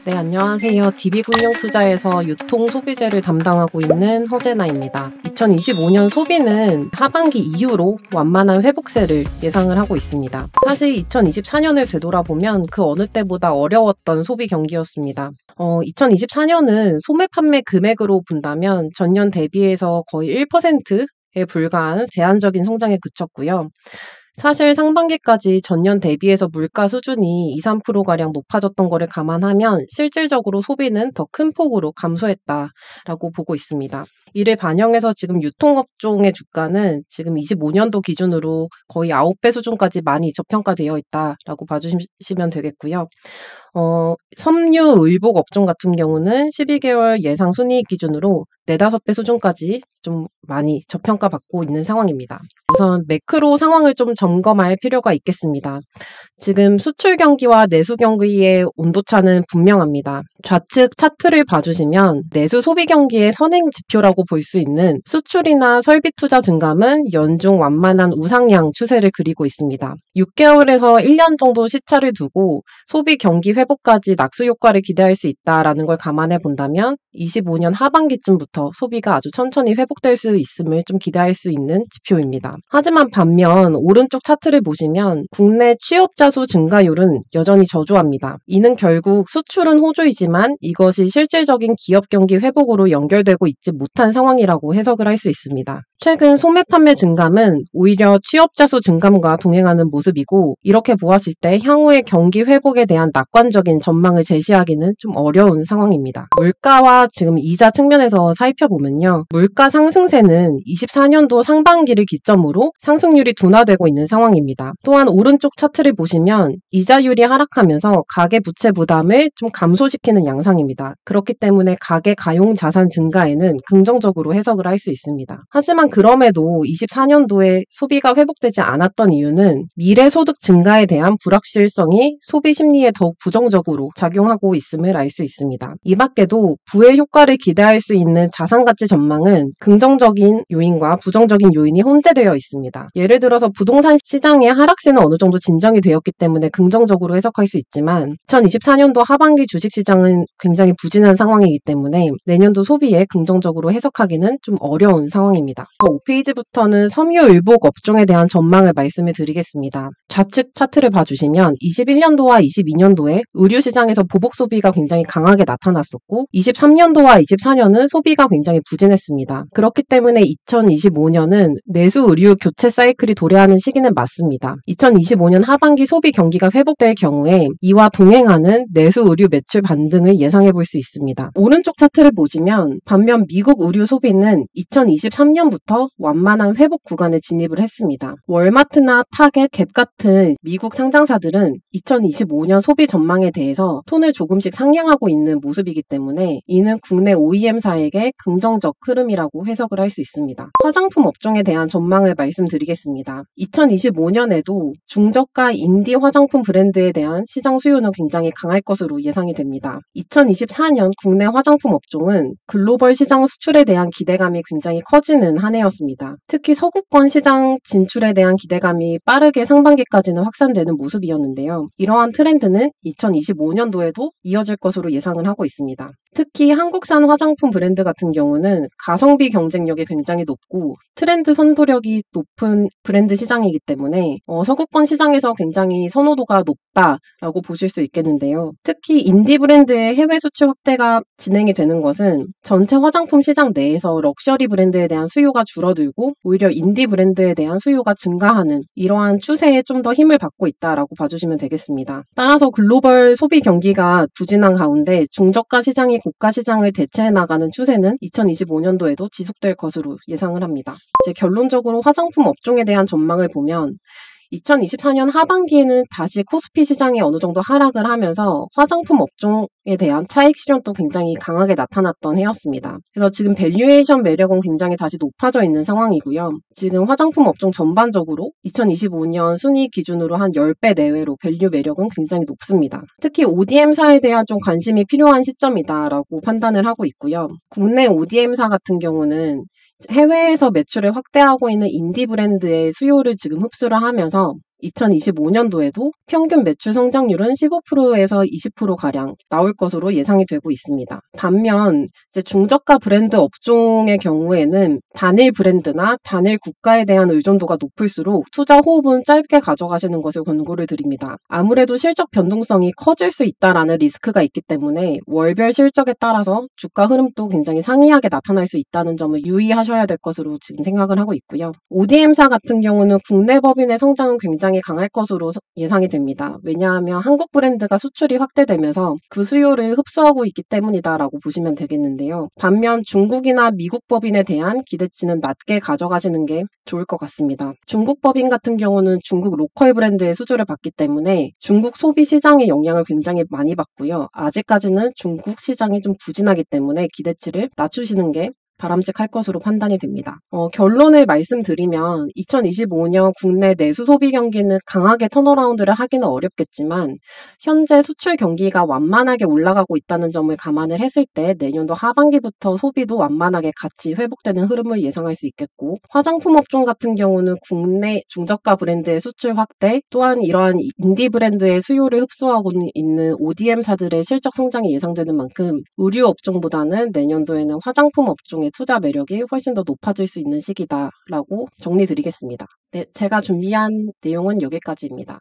네, 안녕하세요. DB금융투자에서 유통소비재를 담당하고 있는 허재나입니다. 2025년 소비는 하반기 이후로 완만한 회복세를 예상을 하고 있습니다. 사실 2024년을 되돌아보면 그 어느 때보다 어려웠던 소비 경기였습니다. 2024년은 소매 판매 금액으로 본다면 전년 대비해서 거의 1%에 불과한 제한적인 성장에 그쳤고요. 사실 상반기까지 전년 대비해서 물가 수준이 2, 3%가량 높아졌던 거를 감안하면 실질적으로 소비는 더 큰 폭으로 감소했다라고 보고 있습니다. 이를 반영해서 지금 유통업종의 주가는 지금 25년도 기준으로 거의 9배 수준까지 많이 저평가되어 있다라고 봐주시면 되겠고요. 섬유 의복 업종 같은 경우는 12개월 예상 순이익 기준으로 4, 5배 수준까지 좀 많이 저평가받고 있는 상황입니다. 우선 매크로 상황을 좀 점검할 필요가 있겠습니다. 지금 수출 경기와 내수 경기의 온도차는 분명합니다. 좌측 차트를 봐주시면 내수 소비 경기의 선행 지표라고 볼 수 있는 수출이나 설비 투자 증감은 연중 완만한 우상향 추세를 그리고 있습니다. 6개월에서 1년 정도 시차를 두고 소비 경기 회복까지 낙수 효과를 기대할 수 있다라는 걸 감안해 본다면 25년 하반기쯤부터 소비가 아주 천천히 회복될 수 있음을 좀 기대할 수 있는 지표입니다. 하지만 반면 오른쪽 차트를 보시면 국내 취업자 수 증가율은 여전히 저조합니다. 이는 결국 수출은 호조이지만 이것이 실질적인 기업 경기 회복으로 연결되고 있지 못한 상황이라고 해석을 할 수 있습니다. 최근 소매 판매 증감은 오히려 취업자 수 증감과 동행하는 모습이고 이렇게 보았을 때 향후의 경기 회복에 대한 낙관적인 전망을 제시하기는 좀 어려운 상황입니다. 물가와 지금 이자 측면에서 살펴보면요. 물가 상승세는 24년도 상반기를 기점으로 상승률이 둔화되고 있는 상황입니다. 또한 오른쪽 차트를 보시면 이자율이 하락하면서 가계부채 부담을 좀 감소시키는 양상입니다. 그렇기 때문에 가계 가용 자산 증가에는 긍정적으로 해석을 할 수 있습니다. 하지만 그럼에도 24년도에 소비가 회복되지 않았던 이유는 미래 소득 증가에 대한 불확실성이 소비 심리에 더욱 부정적으로 작용하고 있음을 알 수 있습니다. 이 밖에도 부의 효과를 기대할 수 있는 자산 가치 전망은 긍정적인 요인과 부정적인 요인이 혼재되어 있습니다. 예를 들어서 부동산 시장의 하락세는 어느 정도 진정이 되었기 때문에 긍정적으로 해석할 수 있지만 2024년도 하반기 주식시장은 굉장히 부진한 상황이기 때문에 내년도 소비에 긍정적으로 해석하기는 좀 어려운 상황입니다. 5페이지부터는 섬유의복 업종에 대한 전망을 말씀을 드리겠습니다. 좌측 차트를 봐주시면 21년도와 22년도에 의류시장에서 보복 소비가 굉장히 강하게 나타났었고 23년도와 24년은 소비가 굉장히 부진했습니다. 그렇기 때문에 2025년은 내수 의류 교체 사이클이 도래하는 시기는 맞습니다. 2025년 하반기 소비 경기가 회복될 경우에 이와 동행하는 내수 의류 매출 반등을 예상해 볼 수 있습니다. 오른쪽 차트를 보시면 반면 미국 의류 소비는 2023년부터 완만한 회복 구간에 진입을 했습니다. 월마트나 타겟, 갭 같은 미국 상장사들은 2025년 소비 전망에 대해서 톤을 조금씩 상향하고 있는 모습이기 때문에 이는 국내 OEM사에게 긍정적 흐름이라고 해석을 할 수 있습니다. 화장품 업종에 대한 전망을 말씀드리겠습니다. 2025년에도 중저가 인디 화장품 브랜드에 대한 시장 수요는 굉장히 강할 것으로 예상이 됩니다. 2024년 국내 화장품 업종은 글로벌 시장 수출에 대한 기대감이 굉장히 커지는 한 해였습니다. 특히 서구권 시장 진출에 대한 기대감이 빠르게 상반기까지는 확산되는 모습이었는데요. 이러한 트렌드는 2025년도에도 이어질 것으로 예상을 하고 있습니다. 특히 한국산 화장품 브랜드 같은 경우는 가성비 경쟁력이 굉장히 높고 트렌드 선도력이 높은 브랜드 시장이기 때문에 서구권 시장에서 굉장히 선호도가 높다라고 보실 수 있겠는데요. 특히 인디 브랜드의 해외 수출 확대가 진행이 되는 것은 전체 화장품 시장 내에서 럭셔리 브랜드에 대한 수요가 줄어들고 오히려 인디 브랜드에 대한 수요가 증가하는 이러한 추세에 좀 더 힘을 받고 있다라고 봐주시면 되겠습니다. 따라서 글로벌 소비 경기가 부진한 가운데 중저가 시장이 고가 시장을 대체해 나가는 추세는 2025년도에도 지속될 것으로 예상을 합니다. 이제 결론적으로 화장품 업종에 대한 전망을 보면 2024년 하반기에는 다시 코스피 시장이 어느 정도 하락을 하면서 화장품 업종에 대한 차익 실현도 굉장히 강하게 나타났던 해였습니다. 그래서 지금 밸류에이션 매력은 굉장히 다시 높아져 있는 상황이고요. 지금 화장품 업종 전반적으로 2025년 순이익 기준으로 한 10배 내외로 밸류 매력은 굉장히 높습니다. 특히 ODM사에 대한 좀 관심이 필요한 시점이다라고 판단을 하고 있고요. 국내 ODM사 같은 경우는 해외에서 매출을 확대하고 있는 인디 브랜드의 수요를 지금 흡수를 하면서 2025년도에도 평균 매출 성장률은 15%에서 20%가량 나올 것으로 예상이 되고 있습니다. 반면 이제 중저가 브랜드 업종의 경우에는 단일 브랜드나 단일 국가에 대한 의존도가 높을수록 투자 호흡은 짧게 가져가시는 것을 권고를 드립니다. 아무래도 실적 변동성이 커질 수 있다라는 리스크가 있기 때문에 월별 실적에 따라서 주가 흐름도 굉장히 상이하게 나타날 수 있다는 점을 유의하셔야 될 것으로 지금 생각을 하고 있고요. ODM사 같은 경우는 국내 법인의 성장은 굉장히 강할 것으로 예상이 됩니다. 왜냐하면 한국 브랜드가 수출이 확대되면서 그 수요를 흡수하고 있기 때문이다라고 보시면 되겠는데요. 반면 중국이나 미국 법인에 대한 기대치는 낮게 가져가시는 게 좋을 것 같습니다. 중국 법인 같은 경우는 중국 로컬 브랜드의 수주를 받기 때문에 중국 소비 시장의 영향을 굉장히 많이 받고요. 아직까지는 중국 시장이 좀 부진하기 때문에 기대치를 낮추시는 게 바람직할 것으로 판단이 됩니다. 결론을 말씀드리면 2025년 국내 내수 소비 경기는 강하게 턴어라운드를 하기는 어렵겠지만 현재 수출 경기가 완만하게 올라가고 있다는 점을 감안을 했을 때 내년도 하반기부터 소비도 완만하게 같이 회복되는 흐름을 예상할 수 있겠고, 화장품 업종 같은 경우는 국내 중저가 브랜드의 수출 확대, 또한 이러한 인디 브랜드의 수요를 흡수하고 있는 ODM사들의 실적 성장이 예상되는 만큼 의류 업종보다는 내년도에는 화장품 업종의 투자 매력이 훨씬 더 높아질 수 있는 시기다라고 정리드리겠습니다. 네, 제가 준비한 내용은 여기까지입니다.